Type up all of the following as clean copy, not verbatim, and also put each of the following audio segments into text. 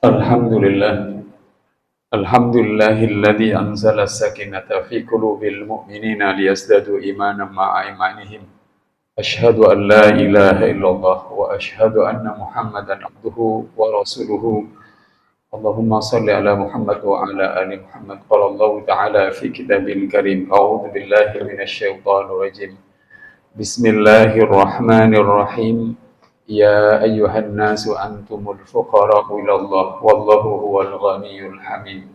Alhamdulillah. Alhamdulillahilladzi anzala as-sakinata fi qulubil mu'minina liyazdadu imanan ma'a imanihim. Asyhadu an la ilaha illallah wa asyhadu anna Muhammadan abduhu wa rasuluhu. Allahumma salli ala Muhammad wa ala ali Muhammad. Qala Allah ta'ala fi kitabil karim. A'udzu billahi minasy syaithanir rajim. Bismillahirrahmanirrahim. Ya ayyuhan nasu antumul fuqara'u ilallah wallahu huwal ghaniyyul hamid.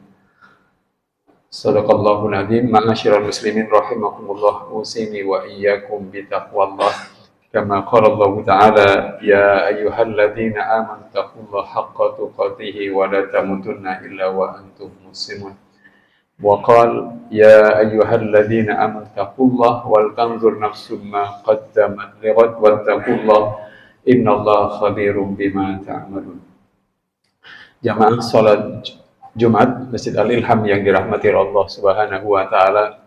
Shadaqallahul adzim. Ma'asyiral muslimin rahimakumullah, usini wa iyyakum bitaqwallah. Kama qala Allah ta'ala, ya ayyuhalladzina amanu taqullaha haqqa tuqatih wa la tamutunna illa wa antum muslimun. Wa qala ya ayyuhalladzina amanu taqullaha wal tanzur nafsum ma qaddamat lighad wattaqullaha innallaha khabirum bima ta'malun. Jamaah salat Jumat Masjid Al-Ilham yang dirahmati Allah Subhanahu wa taala,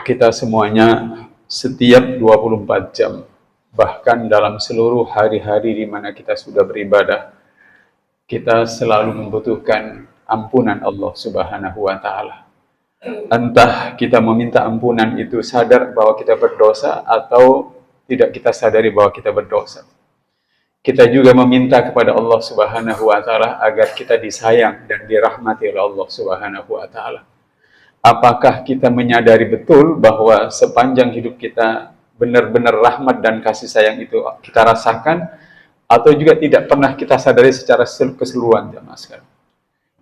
kita semuanya setiap 24 jam, bahkan dalam seluruh hari-hari di mana kita sudah beribadah, kita selalu membutuhkan ampunan Allah Subhanahu wa taala. Entah kita meminta ampunan itu sadar bahwa kita berdosa atau tidak kita sadari bahwa kita berdosa. Kita juga meminta kepada Allah Subhanahu wa taala agar kita disayang dan dirahmati oleh Allah Subhanahu wa taala. Apakah kita menyadari betul bahwa sepanjang hidup kita benar-benar rahmat dan kasih sayang itu kita rasakan, atau juga tidak pernah kita sadari secara keseluruhan, jemaah sekalian?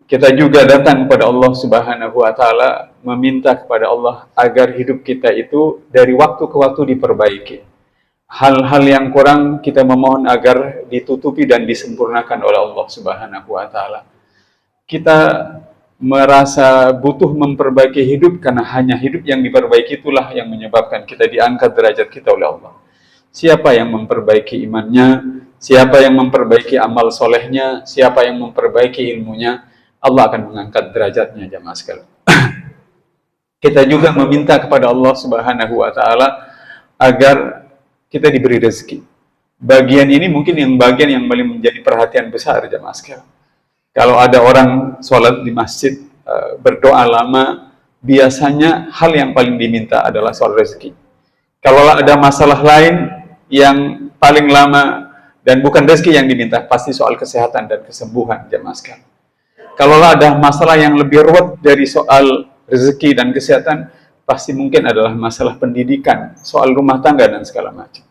Kita juga datang kepada Allah Subhanahu wa taala meminta kepada Allah agar hidup kita itu dari waktu ke waktu diperbaiki. Hal-hal yang kurang kita memohon agar ditutupi dan disempurnakan oleh Allah Subhanahu wa taala. Kita merasa butuh memperbaiki hidup karena hanya hidup yang diperbaiki itulah yang menyebabkan kita diangkat derajat kita oleh Allah. Siapa yang memperbaiki imannya, siapa yang memperbaiki amal solehnya, siapa yang memperbaiki ilmunya, Allah akan mengangkat derajatnya, jamaah sekalian. Kita juga meminta kepada Allah Subhanahu wa taala agar kita diberi rezeki. Bagian ini mungkin bagian yang paling menjadi perhatian besar, jemaah sekalian. Kalau ada orang sholat di masjid, berdoa lama, biasanya hal yang paling diminta adalah soal rezeki. Kalau ada masalah lain yang paling lama dan bukan rezeki yang diminta, pasti soal kesehatan dan kesembuhan, jemaah sekalian. Kalau ada masalah yang lebih ruwet dari soal rezeki dan kesehatan, pasti mungkin adalah masalah pendidikan, soal rumah tangga, dan segala macam.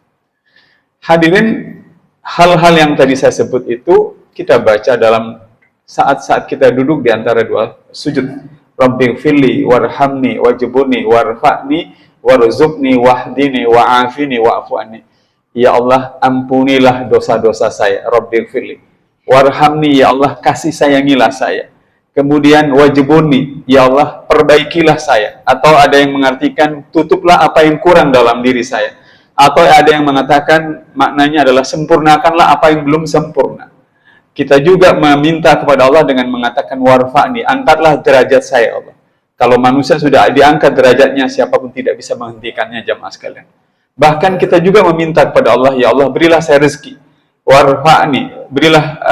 Hadirin, hal-hal yang tadi saya sebut itu kita baca dalam saat-saat kita duduk di antara dua sujud. Rabbighfirli warhamni wajburni warfa'ni warzuqni wahdini wa'afini wa'fu anni. Ya Allah, ampunilah dosa-dosa saya. Rabbighfirli warhamni, ya Allah, kasih sayangilah saya. Kemudian wajibuni, ya Allah, perbaikilah saya. Atau ada yang mengartikan tutuplah apa yang kurang dalam diri saya. Atau ada yang mengatakan maknanya adalah sempurnakanlah apa yang belum sempurna. Kita juga meminta kepada Allah dengan mengatakan warfa'ni, angkatlah derajat saya, Allah. Kalau manusia sudah diangkat derajatnya, siapapun tidak bisa menghentikannya, jamaah sekalian. Bahkan kita juga meminta kepada Allah, ya Allah, berilah saya rezeki. Warfa'ni, berilah,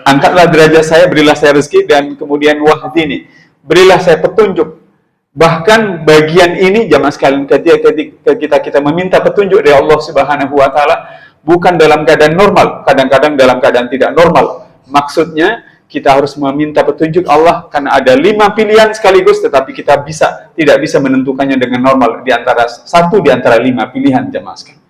angkatlah derajat saya, berilah saya rezeki, dan kemudian wahdini, berilah saya petunjuk. Bahkan bagian ini, jamaah sekalian, ketika kita meminta petunjuk dari Allah Subhanahu wa taala, bukan dalam keadaan normal, kadang-kadang dalam keadaan tidak normal. Maksudnya kita harus meminta petunjuk Allah karena ada 5 pilihan sekaligus, tetapi kita tidak bisa menentukannya dengan normal di antara 5 pilihan, jamaah sekalian.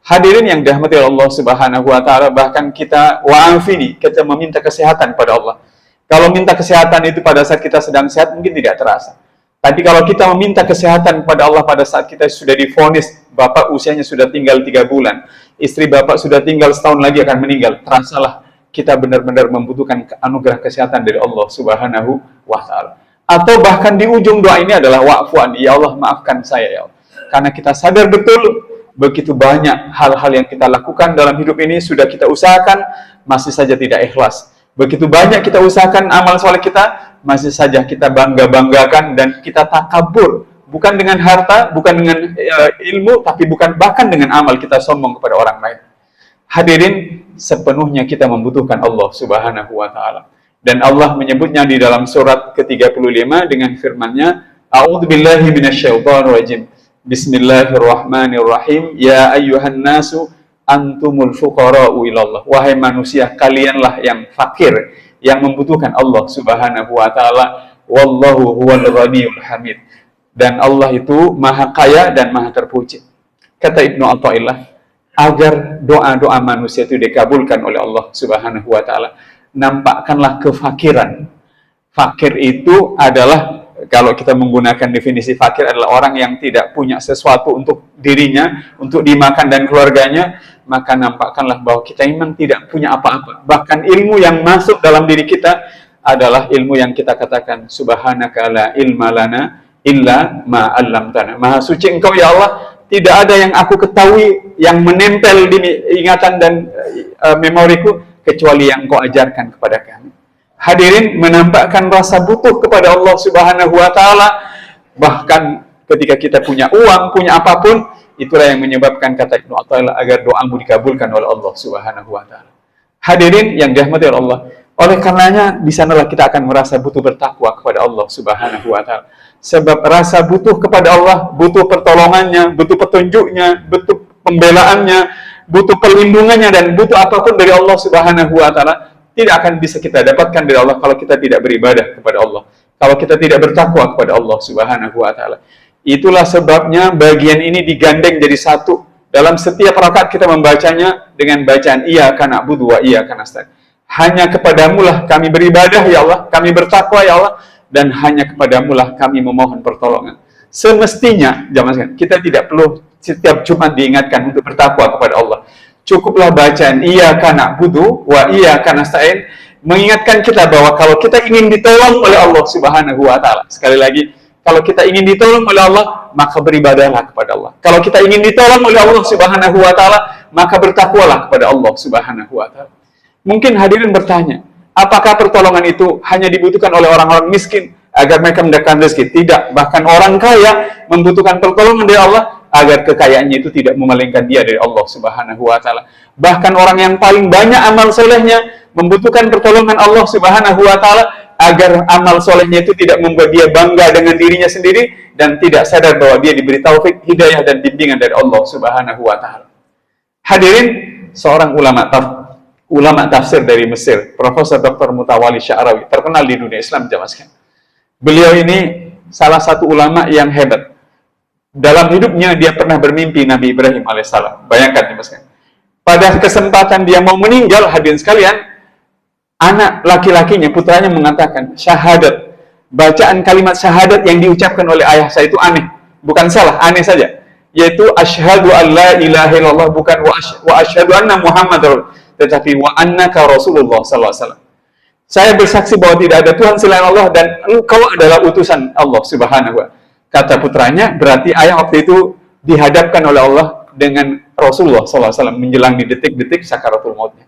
Hadirin yang dirahmati Allah Subhanahu wa taala, bahkan kita wa'afini, kita meminta kesehatan pada Allah. Kalau minta kesehatan itu pada saat kita sedang sehat mungkin tidak terasa. Tapi kalau kita meminta kesehatan kepada Allah pada saat kita sudah divonis, bapak usianya sudah tinggal 3 bulan, istri bapak sudah tinggal setahun lagi akan meninggal, terasalah kita benar-benar membutuhkan anugerah kesehatan dari Allah Subhanahu wa taala. Atau bahkan di ujung doa ini adalah wa'fu'an, ya Allah, maafkan saya, ya Allah. Karena kita sadar betul begitu banyak hal-hal yang kita lakukan dalam hidup ini sudah kita usahakan, masih saja tidak ikhlas. Begitu banyak kita usahakan amal soleh kita, masih saja kita bangga-banggakan dan kita takabur. Bukan dengan harta, bukan dengan ilmu, tapi bahkan dengan amal kita sombong kepada orang lain. Hadirin, sepenuhnya kita membutuhkan Allah Subhanahu wa taala. Dan Allah menyebutnya di dalam surat ke-35 dengan firman-Nya, A'udzubillahi minasyaitonirrajim. Bismillahirrahmanirrahim. Ya ayyuhan nasu antumul fuqara'u ilallah. Wahai manusia, kalianlah yang fakir, yang membutuhkan Allah Subhanahu wa taala. Wallahu huwal ghaniyul hamid. Dan Allah itu Maha Kaya dan Maha Terpuji. Kata Ibnu Athaillah, agar doa-doa manusia itu dikabulkan oleh Allah Subhanahu wa taala, nampakkanlah kefakiran. Fakir itu adalah, kalau kita menggunakan definisi fakir, adalah orang yang tidak punya sesuatu untuk dirinya, untuk dimakan dan keluarganya, maka nampakkanlah bahwa kita memang tidak punya apa-apa. Bahkan ilmu yang masuk dalam diri kita adalah ilmu yang kita katakan, Subhanaka la ilma lana illa ma 'allamtana. Maha suci Engkau ya Allah, tidak ada yang aku ketahui yang menempel di ingatan dan memoriku kecuali yang Engkau ajarkan kepada kami. Hadirin, menampakkan rasa butuh kepada Allah Subhanahu wa taala, bahkan ketika kita punya uang, punya apapun, itulah yang menyebabkan, kata Ibnu Athaillah, agar doamu dikabulkan oleh Allah Subhanahu wa taala. Hadirin yang dirahmati oleh Allah, oleh karenanya di sanalah kita akan merasa butuh bertakwa kepada Allah Subhanahu wa taala. Sebab rasa butuh kepada Allah, butuh pertolongannya, butuh petunjuknya, butuh pembelaannya, butuh perlindungannya, dan butuh apapun dari Allah Subhanahu wa taala, tidak akan bisa kita dapatkan dari Allah kalau kita tidak beribadah kepada Allah, kalau kita tidak bertakwa kepada Allah Subhanahu wa taala. Itulah sebabnya bagian ini digandeng jadi satu. Dalam setiap rakaat kita membacanya dengan bacaan iyyaka na'budu wa iyyaka nasta'in. Hanya kepadamulah kami beribadah ya Allah, kami bertakwa ya Allah, dan hanya kepadamulah kami memohon pertolongan. Semestinya, jamaah sekalian, kita tidak perlu setiap Jumat diingatkan untuk bertakwa kepada Allah. Cukuplah bacaan iyyaka na'budu wa iyyaka nasta'in mengingatkan kita bahwa kalau kita ingin ditolong oleh Allah Subhanahu wa taala, sekali lagi, kalau kita ingin ditolong oleh Allah, maka beribadahlah kepada Allah. Kalau kita ingin ditolong oleh Allah Subhanahu wa taala, maka bertakwalah kepada Allah Subhanahu wa taala. Mungkin hadirin bertanya, apakah pertolongan itu hanya dibutuhkan oleh orang-orang miskin agar mereka mendapatkan rezeki? Tidak, bahkan orang kaya membutuhkan pertolongan dari Allah agar kekayaannya itu tidak memalingkan dia dari Allah Subhanahu wa taala. Bahkan orang yang paling banyak amal solehnya membutuhkan pertolongan Allah Subhanahu wa taala agar amal solehnya itu tidak membuat dia bangga dengan dirinya sendiri dan tidak sadar bahwa dia diberi taufik, hidayah dan bimbingan dari Allah Subhanahu wa taala. Hadirin, seorang ulama tafsir dari Mesir, Profesor Dr. Mutawalli Sya'rawi, terkenal di dunia Islam, jamaah sekalian. Beliau ini salah satu ulama yang hebat. Dalam hidupnya dia pernah bermimpi Nabi Ibrahim alaihissalam. Bayangkan, jamaah sekalian. Pada kesempatan dia mau meninggal, hadirin sekalian, anak laki-lakinya, putranya mengatakan, syahadat, bacaan kalimat syahadat yang diucapkan oleh ayah saya itu aneh. Bukan salah, aneh saja. Yaitu asyhadu an la ilaha illallah, bukan wa asyhadu anna Muhammadar, tetapi wa annaka Rasulullah sallallahu alaihi wasallam. Saya bersaksi bahwa tidak ada Tuhan selain Allah dan engkau adalah utusan Allah Subhanahu wa taala. Kata putranya, berarti ayah waktu itu dihadapkan oleh Allah dengan Rasulullah sallallahu alaihi wasallam menjelang di detik-detik sakaratul mautnya.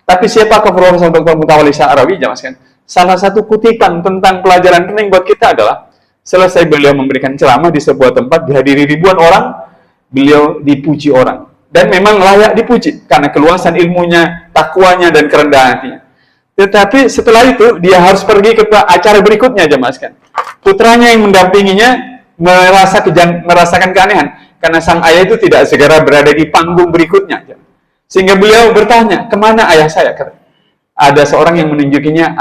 Tapi siapakah Profesor Dr. Mutawalli Sya'rawi, jamaah sekalian? Salah satu kutipan tentang pelajaran penting buat kita adalah, selesai beliau memberikan ceramah di sebuah tempat dihadiri ribuan orang, beliau dipuji orang. Dan memang layak dipuji karena keluasan ilmunya, takwanya, dan kerendahan hatinya. Tetapi setelah itu dia harus pergi ke acara berikutnya, jamaah sekalian. Putranya yang mendampinginya merasakan keanehan karena sang ayah itu tidak segera berada di panggung berikutnya. Sehingga beliau bertanya, kemana ayah saya? Ada seorang yang menunjukinya,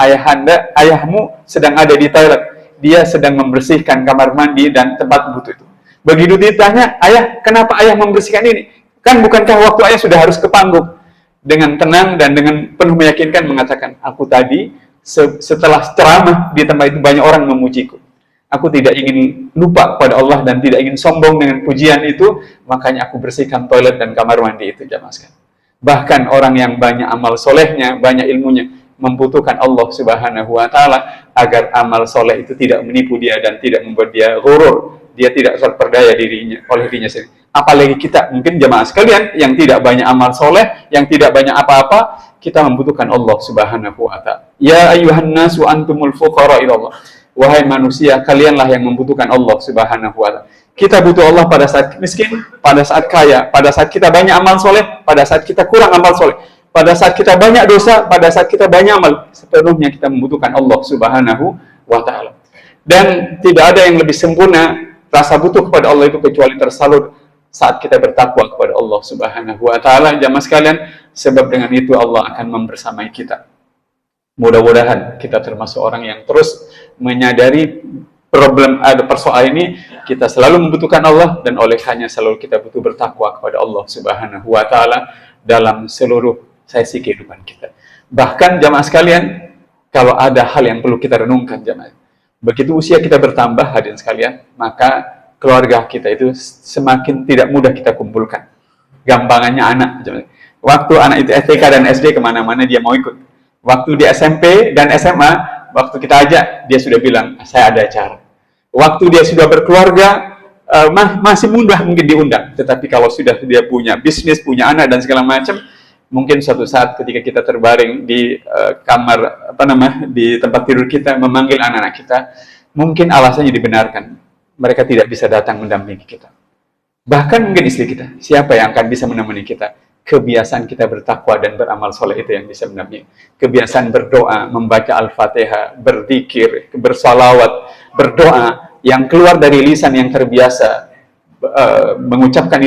ayahmu sedang ada di toilet. Dia sedang membersihkan kamar mandi dan tempat wudhu itu. Begitu ditanya, ayah, kenapa ayah membersihkan ini? Kan bukankah waktu ayah sudah harus ke panggung? Dengan tenang dan dengan penuh meyakinkan mengatakan, aku tadi setelah ceramah di tempat itu banyak orang memujiku. Aku tidak ingin lupa kepada Allah dan tidak ingin sombong dengan pujian itu, makanya aku bersihkan toilet dan kamar mandi itu, jamaah sekalian. Bahkan orang yang banyak amal solehnya, banyak ilmunya, membutuhkan Allah Subhanahu wa taala agar amal soleh itu tidak menipu dia dan tidak membuat dia ghurur, dia tidak terperdaya oleh dirinya sendiri. Apalagi kita, mungkin jamaah sekalian yang tidak banyak amal soleh, yang tidak banyak apa-apa, kita membutuhkan Allah Subhanahu wa taala. Ya ayyuhan nasu antumul fuqara ilallah. Wahai manusia, kalianlah yang membutuhkan Allah Subhanahu wa taala. Kita butuh Allah pada saat miskin, pada saat kaya, pada saat kita banyak amal soleh, pada saat kita kurang amal soleh. pada saat kita banyak dosa, pada saat kita banyak amal, sepenuhnya kita membutuhkan Allah Subhanahu wa Ta'ala. Dan tidak ada yang lebih sempurna rasa butuh kepada Allah itu kecuali tersalur saat kita bertakwa kepada Allah Subhanahu wa Ta'ala. Jamaah sekalian, sebab dengan itu Allah akan membersamai kita. Mudah-mudahan kita termasuk orang yang terus menyadari persoalan ini, kita selalu membutuhkan Allah, dan oleh hanya selalu kita butuh bertakwa kepada Allah Subhanahu wa Ta'ala dalam seluruh sesi kehidupan kita. Bahkan jamaah sekalian, kalau ada hal yang perlu kita renungkan jamaah, begitu usia kita bertambah hadirin sekalian, maka keluarga kita itu semakin tidak mudah kita kumpulkan. Gampangannya anak jamaah. Waktu anak itu STK dan SD kemana-mana dia mau ikut. Waktu di SMP dan SMA, waktu kita ajak, dia sudah bilang, saya ada acara. Waktu dia sudah berkeluarga, masih mudah mungkin diundang. Tetapi kalau sudah dia punya bisnis, punya anak, dan segala macam, mungkin suatu saat ketika kita terbaring di kamar, di tempat tidur kita, memanggil anak-anak kita, mungkin alasannya dibenarkan. Mereka tidak bisa datang mendampingi kita. Bahkan mungkin istri kita, siapa yang akan bisa menemani kita? Kebiasaan kita bertakwa dan beramal soleh itu yang bisa mendampingi. Kebiasaan berdoa, membaca Al-Fatihah, berzikir, bersalawat, berdoa, yang keluar dari lisan yang terbiasa mengucapkan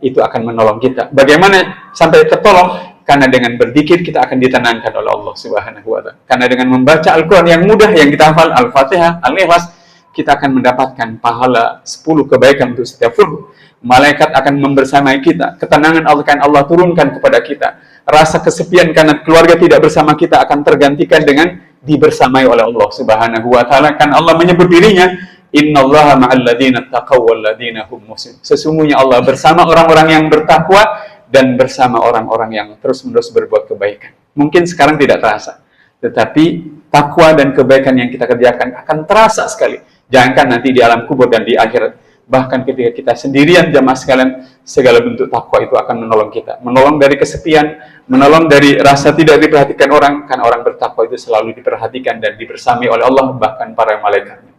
itu akan menolong kita. Bagaimana sampai tertolong? Karena dengan berzikir kita akan ditenangkan oleh Allah Subhanahu wa Ta'ala. Karena dengan membaca Al-Quran yang mudah yang kita hafal, Al-Fatihah, Al-Ikhlas, kita akan mendapatkan pahala 10 kebaikan untuk setiap huruf. Malaikat akan membersamai kita. Ketenangan Allah akan Allah turunkan kepada kita. Rasa kesepian karena keluarga tidak bersama kita akan tergantikan dengan dibersamai oleh Allah Subhanahu wa Ta'ala. Kan Allah menyebut dirinya, innallaha ma'al ladzina taqaw wal ladzina hum muhsinun. Sesungguhnya Allah bersama orang-orang yang bertakwa dan bersama orang-orang yang terus-menerus berbuat kebaikan. Mungkin sekarang tidak terasa, tetapi takwa dan kebaikan yang kita kerjakan akan terasa sekali. Jangankan nanti di alam kubur dan di akhirat. Bahkan ketika kita sendirian jamaah sekalian, segala bentuk takwa itu akan menolong kita. Menolong dari kesepian, menolong dari rasa tidak diperhatikan orang. Karena orang bertakwa itu selalu diperhatikan dan dibersami oleh Allah, bahkan para malaikatnya.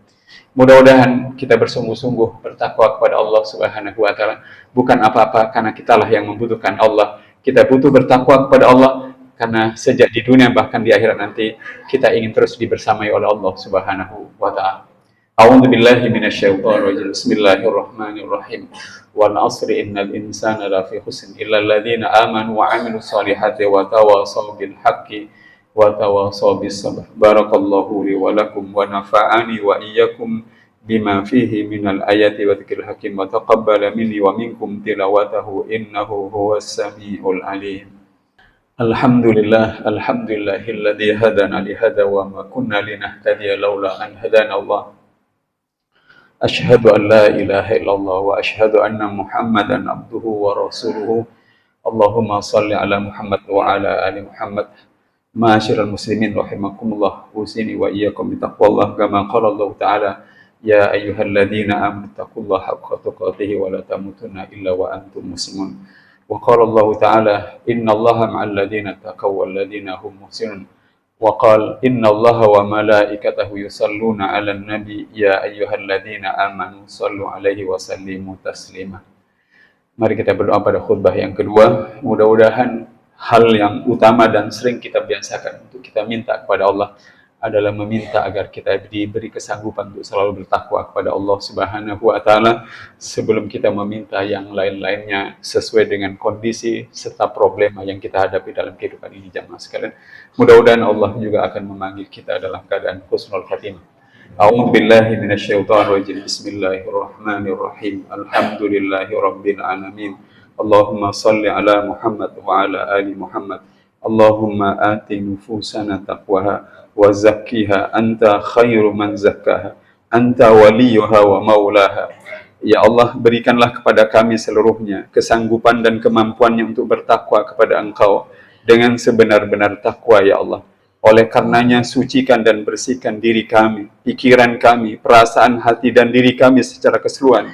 Mudah-mudahan kita bersungguh-sungguh bertakwa kepada Allah Subhanahu wa Ta'ala. Bukan apa-apa, karena kitalah yang membutuhkan Allah. Kita butuh bertakwa kepada Allah, karena sejak di dunia bahkan di akhirat nanti, kita ingin terus dibersamai oleh Allah Subhanahu wa Ta'ala. A'udzu billahi minasyaitonir rajim. Bismillahirrahmanirrahim. Wal 'asri innal insana lafi khusr illa alladziina aamanu wa 'amilus shalihati wa tawashaw bil haqqi wa tawashaw bis sabr. Barakallahu li wa lakum wa nafa'ani wa iyyakum bima fihi minal ayati wa dzikril hakim wa taqabbala minni wa minkum tilawatahu innahu huwas samiul alim. Alhamdulillahilladzi hadana li hadha wa ma kunna linahtadiya laula an hadana Allah. Asyhadu an la ilaha illallah wa asyhadu anna Muhammadan abduhu wa rasuluhu. Allahumma salli ala Muhammad wa ala ali Muhammad. Ma'asyiral muslimin rahimakumullah, usini wa iyyakum bitaqwallah kama qala Allah Ta'ala, ya ayyuhalladzina amanu taqullaha haqqa tuqatih wa la tamutunna illa wa antum muslimun. Wa qala Allah Ta'ala, innallaha ma'al ladzina taqaw wal ladzina hum muhsinun. Wa qala innallaha wa malaikatahu yusalluna 'alan nabi ya ayyuhalladzina amanu shallu 'alaihi wa sallimu taslima. Mari kita berdoa pada khutbah yang kedua. Mudah-mudahan hal yang utama dan sering kita biasakan untuk kita minta kepada Allah adalah meminta agar kita diberi kesanggupan untuk selalu bertakwa kepada Allah Subhanahu wa Ta'ala sebelum kita meminta yang lain-lainnya sesuai dengan kondisi serta problema yang kita hadapi dalam kehidupan ini jamaah sekalian. Mudah-mudahan Allah juga akan memanggil kita dalam keadaan husnul khatimah. A'udzu billahi minasyaitonir rajim. Bismillahirrahmanirrahim. Alhamdulillahirabbil alamin. Allahumma shalli ala Muhammad wa ala ali Muhammad. Allahumma ati nufusana taqwaha wa zakkiha anta khairu man zakkaha anta waliyuha wa maulaha. Ya Allah, berikanlah kepada kami seluruhnya kesanggupan dan kemampuannya untuk bertakwa kepada Engkau dengan sebenar-benar takwa ya Allah. Oleh karenanya sucikan dan bersihkan diri kami, pikiran kami, perasaan hati dan diri kami secara keseluruhan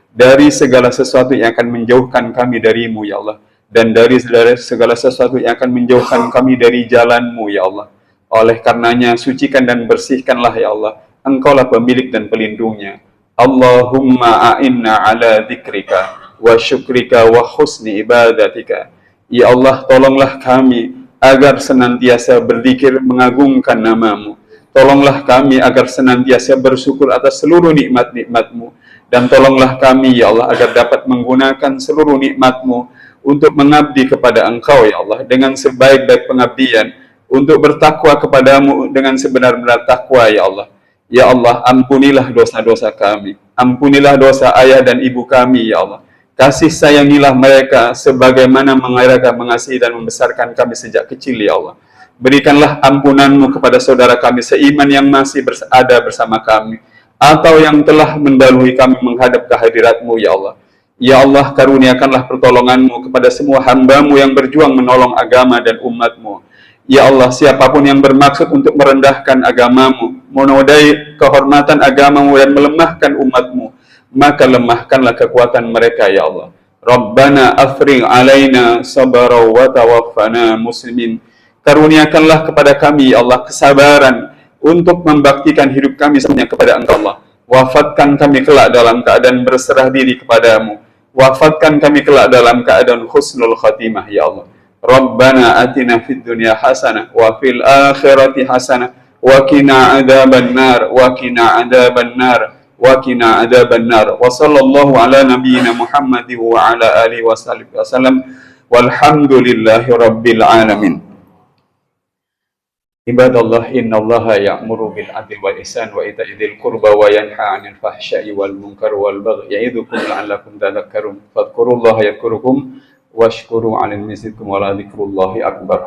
dari segala sesuatu yang akan menjauhkan kami darimu ya Allah, dan dari segala sesuatu yang akan menjauhkan kami dari jalanmu ya Allah. Oleh karenanya sucikan dan bersihkanlah ya Allah, Engkaulah pemilik dan pelindungnya. Allahumma a'inna ala dzikrika wa syukrika wa husni ibadatika Ya Allah, tolonglah kami agar senantiasa berzikir mengagungkan nama-Mu. Tolonglah kami agar senantiasa bersyukur atas seluruh nikmat-nikmat-Mu. Dan tolonglah kami, ya Allah, agar dapat menggunakan seluruh nikmat-Mu untuk mengabdi kepada Engkau, ya Allah, dengan sebaik-baik pengabdian, untuk bertakwa kepadamu dengan sebenar-benar takwa, ya Allah. Ya Allah, ampunilah dosa-dosa kami. Ampunilah dosa ayah dan ibu kami, ya Allah. Kasih sayangilah mereka sebagaimana mereka mengasihi dan membesarkan kami sejak kecil, ya Allah. Berikanlah ampunanmu kepada saudara kami seiman yang masih ada bersama kami, atau yang telah mendahului kami menghadap kehadiratmu, ya Allah. Ya Allah, karuniakanlah pertolonganmu kepada semua hambamu yang berjuang menolong agama dan umatmu. Ya Allah, siapapun yang bermaksud untuk merendahkan agamamu, menodai kehormatan agamamu dan melemahkan umatmu, maka lemahkanlah kekuatan mereka, ya Allah. Rabbana afrigh alaina sabra wa tawaffana muslimin. Karuniakanlah kepada kami, ya Allah, kesabaran untuk membaktikan hidup kami semuanya kepada Engkau, Allah. Wafatkan kami kelak dalam keadaan berserah diri kepadamu. Wafatkan kami kelak dalam keadaan husnul khatimah, ya Allah. Rabbana atina fid dunya hasanah wa fil akhirati hasanah wa qina adzaban nar wa qina adzaban nar وقنا عذاب النار وصلى الله على نبينا محمد وعلى آله وصحبه وسلم والحمد لله رب العالمين. عباد الله إن الله يأمر بالعدل والإحسان وإيتاء ذي القربى وينهى عن الفحشاء والمنكر والبغي يعظكم لعلكم تذكرون فاذكروا الله يذكركم واشكروا على نعمته ولذكر الله أكبر.